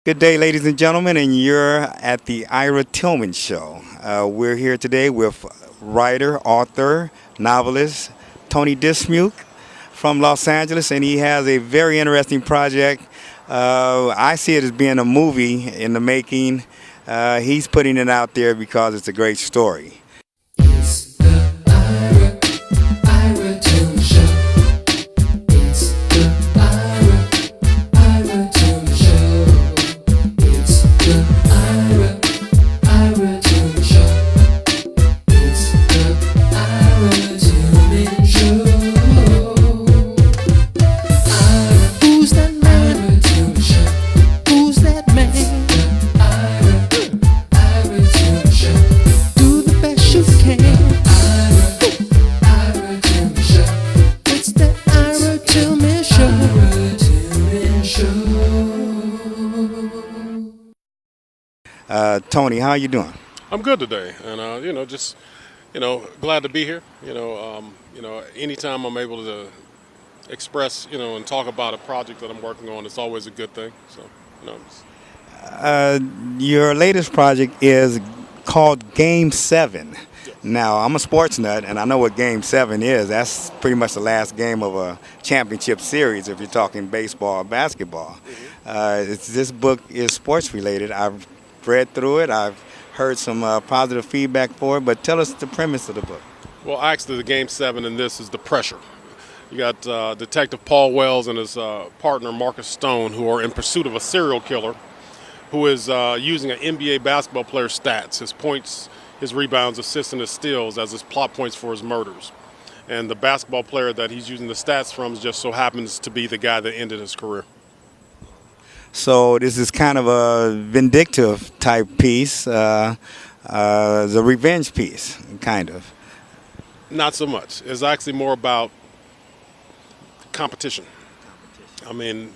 Good day, ladies and gentlemen, and you're at the Ira Tillman Show. We're here today with writer, author, novelist Tony Dismuke from Los Angeles, and he has a very interesting project. I see it as being a movie in the making. He's putting it out there because it's a great story. It's the Ira Tillman Show. It's the Ira Tillman Show. It's the Ira Tillman Show. It's the Ira Tillman Show. Who's that man? Ira Tillman Show. Who's that man? The Ira Tillman Show. Do the best you can. Ira Tillman Show. It's the Ira Tillman Show. Ira Tillman Show. Tony, how you doing? I'm good today, and just glad to be here. Anytime I'm able to express, and talk about a project that I'm working on, it's always a good thing. So, Your latest project is called Game 7. Now, I'm a sports nut, and I know what Game 7 is. That's pretty much the last game of a championship series if you're talking baseball or basketball. This book is sports related. I've read through it. I've heard some positive feedback for it, but tell us the premise of the book. well, actually, the game 7 in this is the pressure. You got Detective Paul Wells and his partner Marcus Stone, who are in pursuit of a serial killer, who is using an NBA basketball player's stats, his points, his rebounds, assists, and his steals as his plot points for his murders. And the basketball player that he's using the stats from just so happens to be the guy that ended his career. So this is kind of a vindictive type piece, the revenge piece, kind of. Not so much. It's actually more about competition. I mean,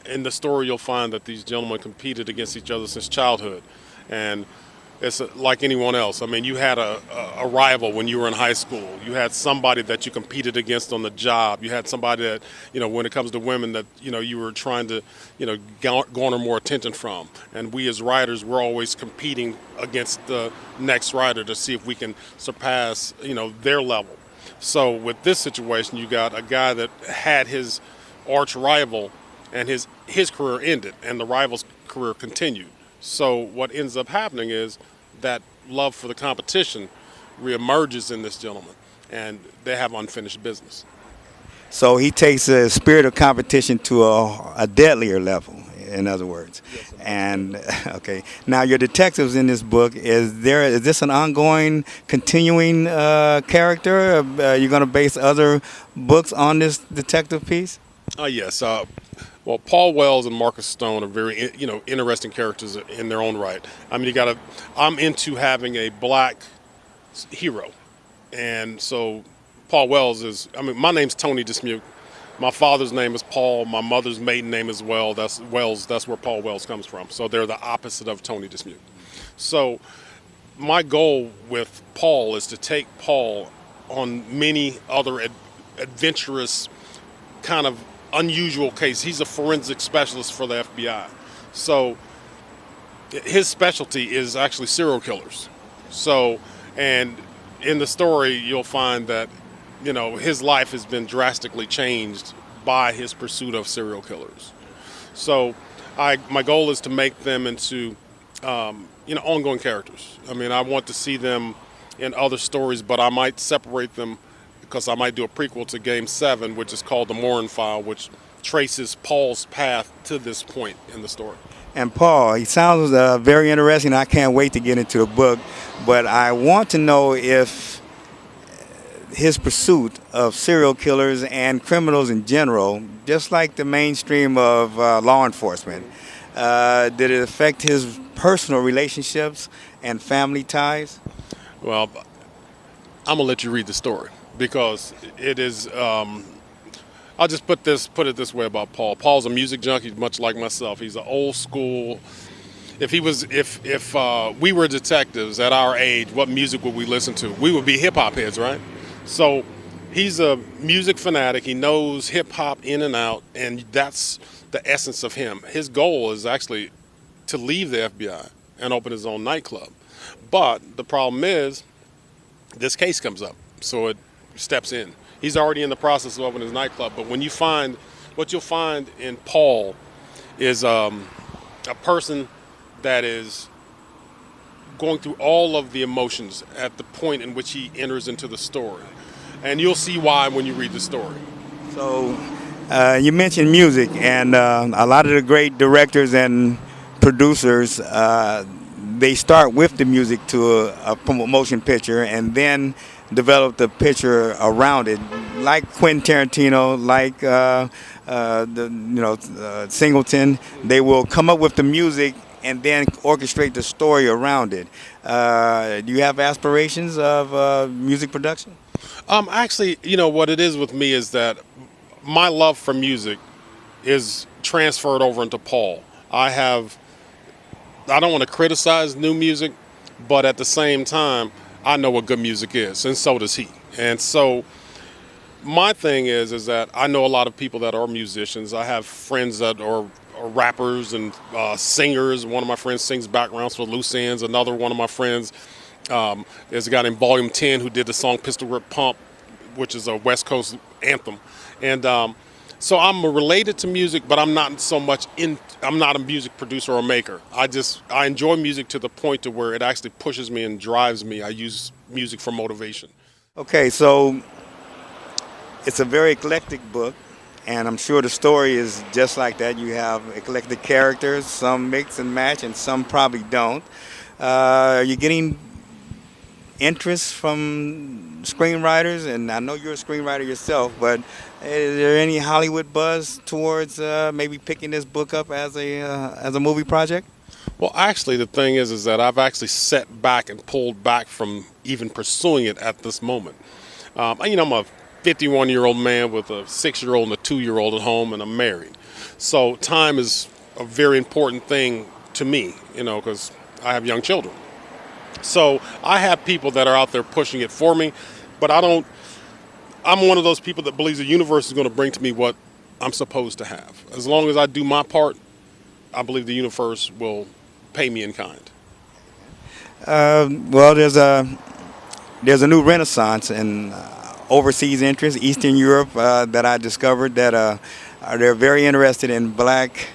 in the story, you'll find that these gentlemen competed against each other since childhood, and it's like anyone else. I mean, you had a rival when you were in high school. You had somebody that you competed against on the job. You had somebody that, when it comes to women, that you were trying to, garner more attention from. And we as writers, we're always competing against the next writer to see if we can surpass, their level. So with this situation, you got a guy that had his arch rival, and his career ended, and the rival's career continued. So what ends up happening is that love for the competition reemerges in this gentleman, and they have unfinished business. So he takes the spirit of competition to a deadlier level, in other words. Yes, And okay, now your detectives in this book, is this an ongoing, continuing character? You're going to base other books on this detective piece? Yes. Well, Paul Wells and Marcus Stone are very, interesting characters in their own right. I mean, I'm into having a black hero, and so Paul Wells is. I mean, my name's Tony Dismuke. My father's name is Paul. My mother's maiden name is Wells. That's Wells. That's where Paul Wells comes from. So they're the opposite of Tony Dismuke. So my goal with Paul is to take Paul on many other adventurous kind of unusual case. He's a forensic specialist for the FBI. So his specialty is actually serial killers. So, and in the story, you'll find that, his life has been drastically changed by his pursuit of serial killers. So my goal is to make them into, ongoing characters. I mean, I want to see them in other stories, but I might separate them because I might do a prequel to Game 7, which is called The Morin File, which traces Paul's path to this point in the story. And Paul, he sounds very interesting. I can't wait to get into the book, but I want to know if his pursuit of serial killers and criminals in general, just like the mainstream of law enforcement, did it affect his personal relationships and family ties? Well, I'm going to let you read the story, because it is. I'll just put it this way about Paul. Paul's a music junkie, much like myself. He's an old school. If we were detectives at our age, what music would we listen to? We would be hip hop heads, right? So he's a music fanatic. He knows hip hop in and out, and that's the essence of him. His goal is actually to leave the FBI and open his own nightclub. But the problem is, this case comes up, so it steps in. He's already in the process of opening his nightclub, but when you find, what you'll find in Paul is a person that is going through all of the emotions at the point in which he enters into the story. And you'll see why when you read the story. So you mentioned music, and a lot of the great directors and producers, they start with the music to a motion picture and then develop the picture around it, like Quentin Tarantino, like Singleton. They will come up with the music and then orchestrate the story around it. Do you have aspirations of music production? Actually, what it is with me is that my love for music is transferred over into Paul. I don't want to criticize new music, but at the same time, I know what good music is, and so does he. And so my thing is that I know a lot of people that are musicians. I have friends that are rappers and singers. One of my friends sings backgrounds for Loose Ends. Another one of my friends is a guy named Volume 10 who did the song Pistol Whip Pump, which is a West Coast anthem. And so I'm related to music, but I'm not I'm not a music producer or a maker. I enjoy music to the point to where it actually pushes me and drives me. I use music for motivation. Okay, so it's a very eclectic book, and I'm sure the story is just like that. You have eclectic characters, some mix and match, and some probably don't. Are you getting interest from screenwriters? And I know you're a screenwriter yourself, but is there any Hollywood buzz towards maybe picking this book up as a movie project? Well, actually, the thing is that I've actually set back and pulled back from even pursuing it at this moment. I'm a 51-year-old man with a 6-year-old and a 2-year-old at home, and I'm married. So time is a very important thing to me, because I have young children. So I have people that are out there pushing it for me, but I'm one of those people that believes the universe is going to bring to me what I'm supposed to have. As long as I do my part, I believe the universe will pay me in kind. Well, there's a new renaissance in overseas interest, Eastern Europe, that I discovered that they're very interested in black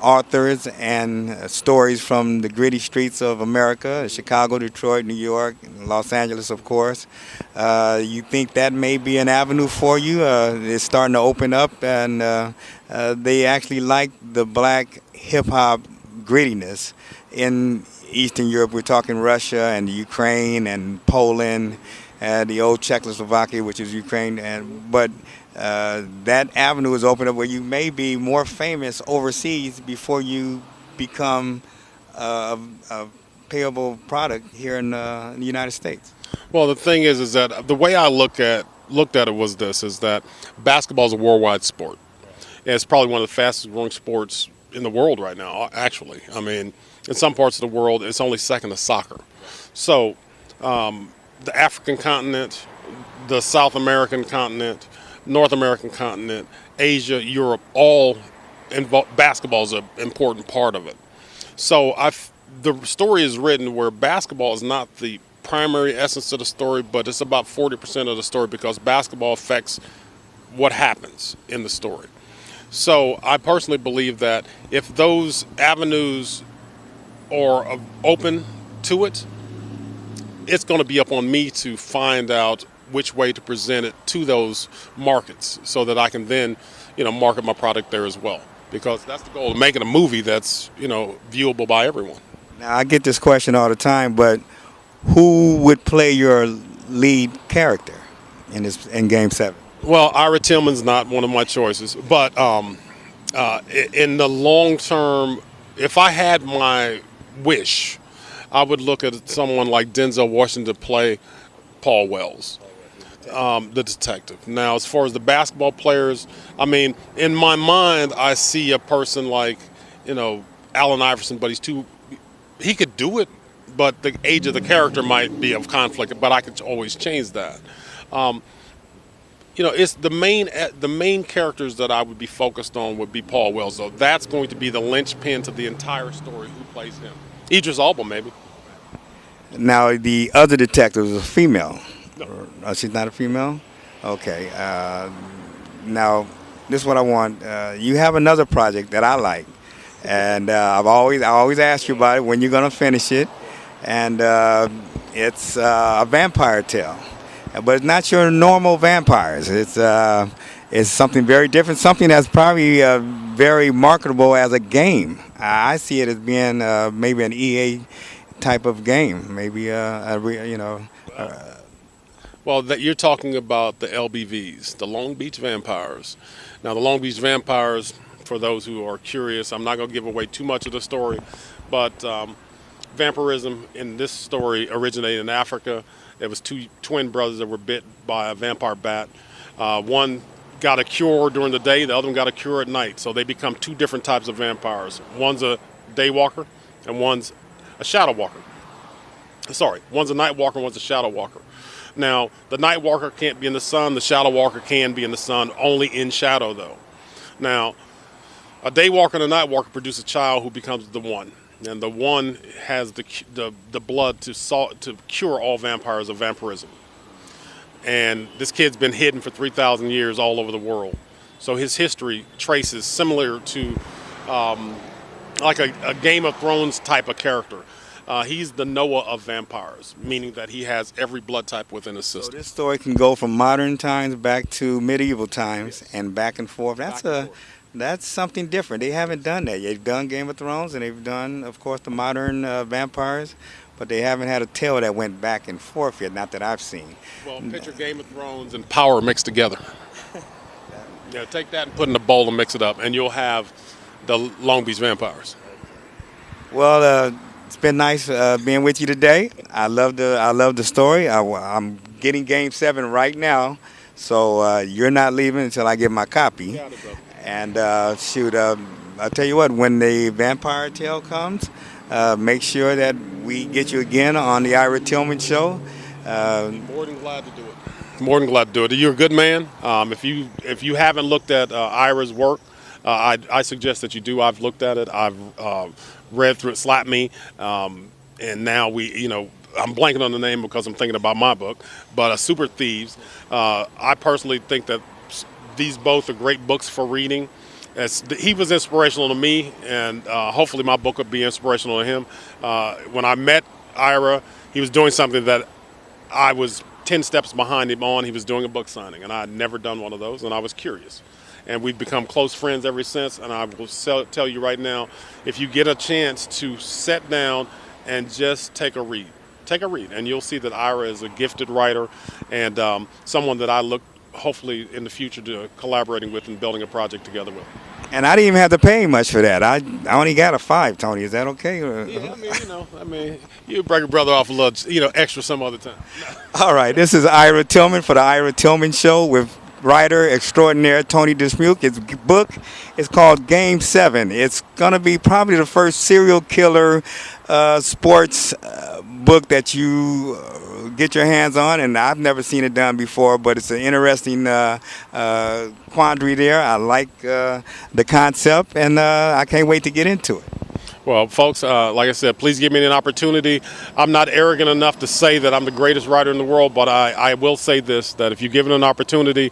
authors and stories from the gritty streets of America, Chicago, Detroit, New York, Los Angeles, of course. You think that may be an avenue for you? It's starting to open up, and they actually like the black hip-hop grittiness in Eastern Europe. We're talking Russia and Ukraine and Poland, the old Czechoslovakia, which is Ukraine, but that avenue is open up where you may be more famous overseas before you become a payable product here in the United States. Well, the thing is that the way I looked at it was this: is that basketball is a worldwide sport. It's probably one of the fastest growing sports in the world right now. Actually, I mean, in some parts of the world, it's only second to soccer. So, the African continent, the South American continent, North American continent, Asia, Europe, all basketball is an important part of it. So the story is written where basketball is not the primary essence of the story, but it's about 40% of the story because basketball affects what happens in the story. So I personally believe that if those avenues are open to it, it's going to be up on me to find out which way to present it to those markets so that I can then, market my product there as well. Because that's the goal of making a movie that's, viewable by everyone. Now, I get this question all the time, but who would play your lead character in Game 7? Well, Ira Tillman's not one of my choices, but in the long term, if I had my wish, I would look at someone like Denzel Washington to play Paul Wells, the detective. Now, as far as the basketball players, I mean, in my mind, I see a person like, Allen Iverson, but he could do it, but the age of the character might be of conflict, but I could always change that. it's the main characters that I would be focused on would be Paul Wells. So that's going to be the linchpin to the entire story. Who plays him? Idris Elba, maybe. Now, the other detective is a female. No. Oh, she's not a female? Okay. Now, this is what I want. You have another project that I like, and I always ask you about it when you're going to finish it, and it's a vampire tale, but it's not your normal vampires. It's something very different, something that's probably very marketable as a game. I see it as being maybe an EA type of game, maybe Well, that you're talking about the LBVs, the Long Beach Vampires. Now, the Long Beach Vampires, for those who are curious, I'm not going to give away too much of the story, but vampirism in this story originated in Africa. There was two twin brothers that were bit by a vampire bat. One got a cure during the day, the other one got a cure at night. So they become two different types of vampires. One's a day walker and one's a shadow walker. Sorry, one's a night walker, one's a shadow walker. Now, the night walker can't be in the sun. The shadow walker can be in the sun, only in shadow, though. Now, a day walker and a night walker produce a child who becomes the one. And the one has the blood to cure all vampires of vampirism. And this kid's been hidden for 3,000 years all over the world. So his history traces similar to like a Game of Thrones type of character. He's the Noah of vampires, meaning that he has every blood type within his So system. this story can go from modern times back to medieval times, Yes. and back and forth. That's something different. They haven't done that. They've done Game of Thrones, and they've done, of course, the modern vampires, but they haven't had a tale that went back and forth yet. Not that I've seen. Well, picture Game of Thrones and Power mixed together. Yeah, take that and put in a bowl and mix it up, and you'll have the Long Beach Vampires. Well, it's been nice being with you today. I love the story. I'm getting Game 7 right now, so you're not leaving until I get my copy. Got it, bro. And shoot, I'll tell you what, when the vampire tale comes, make sure that we get you again on the Ira Tillman show. More than glad to do it. More than glad to do it. You're a good man. If you haven't looked at Ira's work, I suggest that you do. I've looked at it. I've read through it. Slap Me, and now I'm blanking on the name because I'm thinking about my book. But Super Thieves. I personally think that these both are great books for reading. He was inspirational to me, and hopefully my book will be inspirational to him. When I met Ira, he was doing something that I was 10 steps behind him on. He was doing a book signing, and I had never done one of those, and I was curious. And we've become close friends ever since, and I will tell you right now, if you get a chance to sit down and just take a read, and you'll see that Ira is a gifted writer and someone that I look hopefully in the future to collaborating with and building a project together with. And I didn't even have to pay much for that. I only got a 5, Tony. Is that okay? Yeah, you break your brother off a little, extra some other time. All right. This is Ira Tillman for the Ira Tillman Show with writer extraordinaire Tony Dismuke. His book is called Game 7. It's going to be probably the first serial killer sports book that you get your hands on, and I've never seen it done before, but it's an interesting quandary there. I like the concept, and I can't wait to get into it. Well, folks, like I said, please give me an opportunity. I'm not arrogant enough to say that I'm the greatest writer in the world, but I will say this, that if you give it an opportunity,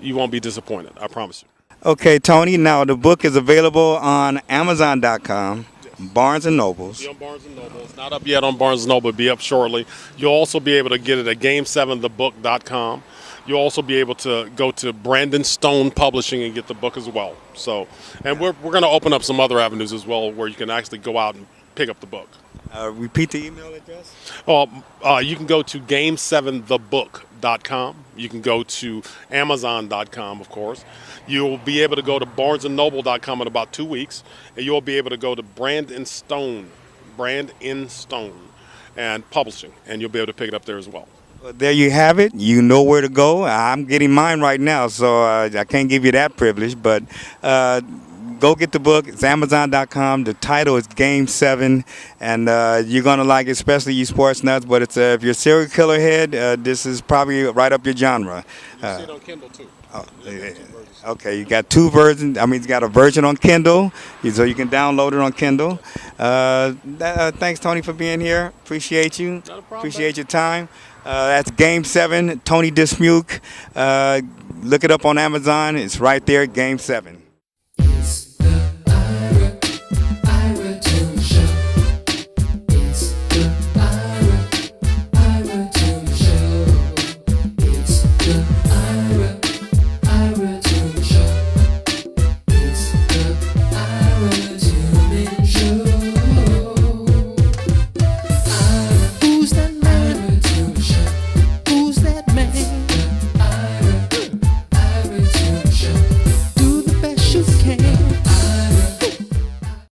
you won't be disappointed. I promise you. Okay, Tony, now the book is available on Amazon.com, Barnes & Nobles. Be on Barnes & Noble. It's not up yet on Barnes & Noble. It'll be up shortly. You'll also be able to get it at Game7thebook.com. You'll also be able to go to Brandon Stone Publishing and get the book as well. So, and we're going to open up some other avenues as well where you can actually go out and pick up the book. Repeat the email address. You can go to Game7thebook.com. You can go to Amazon.com, of course. You'll be able to go to BarnesandNoble.com in about 2 weeks, and you'll be able to go to Brandon Stone, and Publishing, and you'll be able to pick it up there as well. There you have it. You know where to go. I'm getting mine right now, so I can't give you that privilege. But go get the book. It's Amazon.com. The title is Game 7, and you're going to like it, especially you sports nuts. But it's if you're a serial killer head, this is probably right up your genre. You can see it on Kindle too. Oh, okay, you got 2 versions. I mean, you got a version on Kindle, so you can download it on Kindle. Thanks, Tony, for being here. Appreciate you. Not a problem, Appreciate your time. That's Game 7, Tony Dismuke. Look it up on Amazon. It's right there, Game 7.